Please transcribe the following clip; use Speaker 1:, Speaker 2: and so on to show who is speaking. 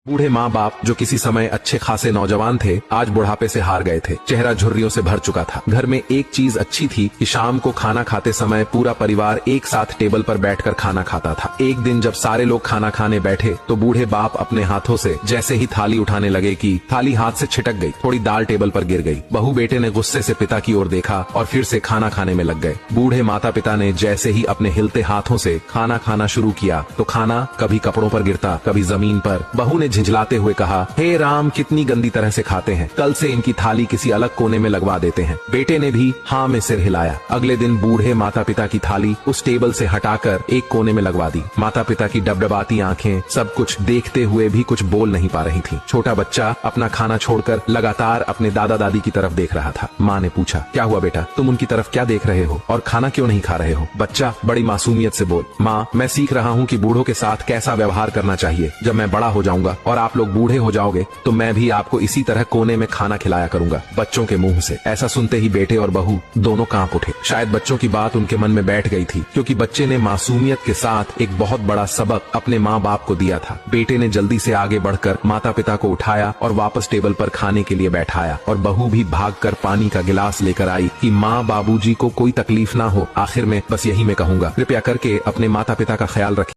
Speaker 1: बूढ़े माँ बाप जो किसी समय अच्छे खासे नौजवान थे, आज बुढ़ापे से हार गए थे। चेहरा झुर्रियों से भर चुका था। घर में एक चीज अच्छी थी कि शाम को खाना खाते समय पूरा परिवार एक साथ टेबल पर बैठकर खाना खाता था। एक दिन जब सारे लोग खाना खाने बैठे तो बूढ़े बाप अपने हाथों से जैसे ही थाली उठाने लगे कि थाली हाथ से छिटक गई, थोड़ी दाल टेबल पर गिर गई। बहू बेटे ने गुस्से से पिता की ओर देखा और फिर से खाना खाने में लग गए। बूढ़े माता पिता ने जैसे ही अपने हिलते हाथों से खाना खाना शुरू किया तो खाना कभी कपड़ों पर गिरता, कभी जमीन पर। बहू ने झिझलाते हुए कहा, हे राम, कितनी गंदी तरह से खाते हैं, कल से इनकी थाली किसी अलग कोने में लगवा देते हैं। बेटे ने भी हाँ में सिर हिलाया। अगले दिन बूढ़े माता पिता की थाली उस टेबल से हटाकर एक कोने में लगवा दी। माता पिता की डबडबाती आंखें सब कुछ देखते हुए भी कुछ बोल नहीं पा रही थी। छोटा बच्चा अपना खाना छोड़कर लगातार अपने दादा दादी की तरफ देख रहा था। माँ ने पूछा, क्या हुआ बेटा, तुम उनकी तरफ क्या देख रहे हो और खाना क्यों नहीं खा रहे हो? बच्चा बड़ी मासूमियत से बोल, माँ, मैं सीख रहा हूँ कि बूढ़ों के साथ कैसा व्यवहार करना चाहिए। जब मैं बड़ा हो जाऊंगा और आप लोग बूढ़े हो जाओगे तो मैं भी आपको इसी तरह कोने में खाना खिलाया करूंगा। बच्चों के मुंह से ऐसा सुनते ही बेटे और बहू दोनों कांप उठे। शायद बच्चों की बात उनके मन में बैठ गई थी, क्योंकि बच्चे ने मासूमियत के साथ एक बहुत बड़ा सबक अपने माँ बाप को दिया था। बेटे ने जल्दी से आगे बढ़कर माता पिता को उठाया और वापस टेबल पर खाने के लिए बैठाया, और बहू भी भागकर पानी का गिलास लेकर आई कि माँ बाबूजी को कोई तकलीफ ना हो। आखिर में बस यही मैं कहूंगा, कृपया करके अपने माता पिता का ख्याल रखें।